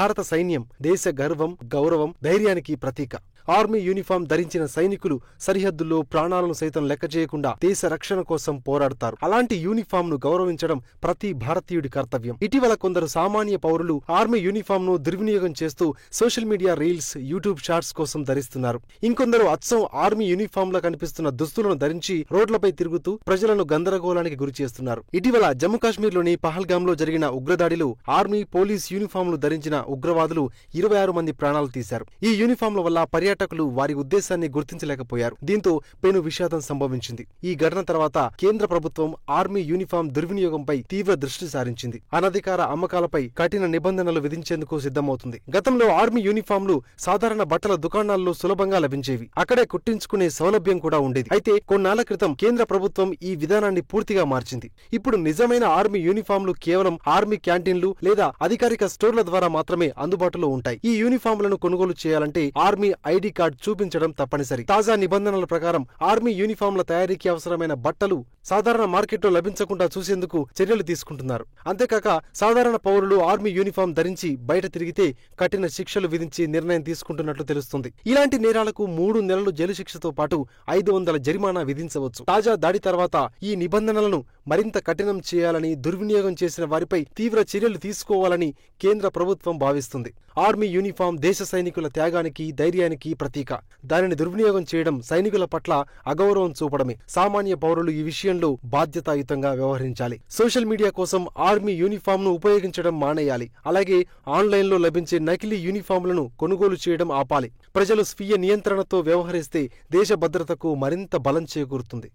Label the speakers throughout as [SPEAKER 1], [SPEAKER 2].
[SPEAKER 1] భారత సైన్యం దేశ గర్వం, గౌరవం, ధైర్యానికి ప్రతీక. ఆర్మీ యూనిఫామ్ ధరించిన సైనికులు సరిహద్దుల్లో ప్రాణాలను సైతం లెక్క చేయకుండా దేశ రక్షణ కోసం పోరాడతారు. అలాంటి యూనిఫామ్ ను గౌరవించడం ప్రతి భారతీయుడి కర్తవ్యం. ఇటీవల కొందరు సామాన్య పౌరులు ఆర్మీ యూనిఫామ్ ను దుర్వినియోగం చేస్తూ social media reels, YouTube shorts కోసం ధరిస్తున్నారు. ఇంకొందరు అచ్చం ఆర్మీ యూనిఫామ్ లో కనిపిస్తున్న దుస్తులను ధరించి రోడ్లపై తిరుగుతూ ప్రజలను గందరగోళానికి గురి చేస్తున్నారు. ఇటీవల జమ్మూ కాశ్మీర్లోని పహల్గామ్ లో జరిగిన ఉగ్రదాడిలో ఆర్మీ, పోలీస్ యూనిఫామ్లు ధరించిన ఉగ్రవాదులు 26 మంది ప్రాణాలు తీశారు. ఈ యూనిఫామ్ల వల్ల పర్యాటకులు వారి ఉద్దేశాన్ని గుర్తించలేకపోయారు. దీంతో పెను విషాదం సంభవించింది. ఈ ఘటన తర్వాత కేంద్ర ప్రభుత్వం ఆర్మీ యూనిఫామ్ దుర్వినియోగంపై తీవ్ర దృష్టి సారించింది. అనధికార అమ్మకాలపై కఠిన నిబంధనలు విధించేందుకు సిద్ధమవుతుంది. గతంలో ఆర్మీ యూనిఫామ్లు సాధారణ బట్టల దుకాణాల్లో సులభంగా లభించేవి. అక్కడే కుట్టించుకునే సౌలభ్యం కూడా ఉండేది. అయితే కొన్నాళ్ల క్రితం కేంద్ర ప్రభుత్వం ఈ విధానాన్ని పూర్తిగా మార్చింది. ఇప్పుడు నిజమైన ఆర్మీ యూనిఫామ్లు కేవలం ఆర్మీ క్యాంటీన్లు లేదా అధికారిక స్టోర్ల ద్వారా మాత్రమే అందుబాటులో ఉంటాయి. ఈ యూనిఫామ్లను కొనుగోలు చేయాలంటే ఆర్మీ ఐడి కార్డ్ చూపించడం తప్పనిసరి. తాజా నిబంధనల ప్రకారం ఆర్మీ యూనిఫామ్ల తయారీకి అవసరమైన బట్టలు సాధారణ మార్కెట్లో లభించకుండా చూసేందుకు చర్యలు తీసుకుంటున్నారు. అంతేకాక సాధారణ పౌరులు ఆర్మీ యూనిఫామ్ ధరించి బయట తిరిగితే కఠిన శిక్షలు విధించి నిర్ణయం తీసుకుంటున్నట్లు తెలుస్తుంది. ఇలాంటి నేరాలకు 3 నెలలు జైలు శిక్షతో పాటు 500 జరిమానా విధించవచ్చు. తాజా దాడి తర్వాత ఈ నిబంధనలను మరింత కఠినం చేయాలని, దుర్వినియోగం చేసిన వారిపై తీవ్ర చర్యలు తీసుకోవాలని కేంద్ర ప్రభుత్వం భావిస్తుంది. ఆర్మీ యూనిఫామ్ దేశ సైనికుల త్యాగానికి, ధైర్యానికి ప్రతీక. దానిని దుర్వినియోగం చేయడం సైనికుల పట్ల అగౌరవం చూపడమే. సామాన్య పౌరులు ఈ విషయంలో బాధ్యతాయుతంగా వ్యవహరించాలి. సోషల్ మీడియా కోసం ఆర్మీ యూనిఫామ్ ను ఉపయోగించడం మానేయాలి. అలాగే ఆన్లైన్లో లభించే నకిలీ యూనిఫామ్లను కొనుగోలు చేయడం ఆపాలి. ప్రజలు స్వీయ నియంత్రణతో వ్యవహరిస్తే దేశ భద్రతకు మరింత బలం చేకూరుతుంది.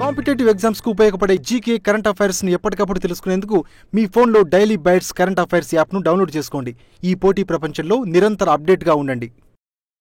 [SPEAKER 1] కాంపిటేటివ్ ఎగ్జామ్స్ కు ఉపయోగపడే జీకే, కరెంట్ అఫైర్స్ ను ఎప్పటికప్పుడు తెలుసుకునేందుకు మీ ఫోన్లో daily bytes current affairs app ను డౌన్లోడ్ చేసుకోండి. ఈ పోటీ ప్రపంచంలో నిరంతర అప్డేట్ గా ఉండండి.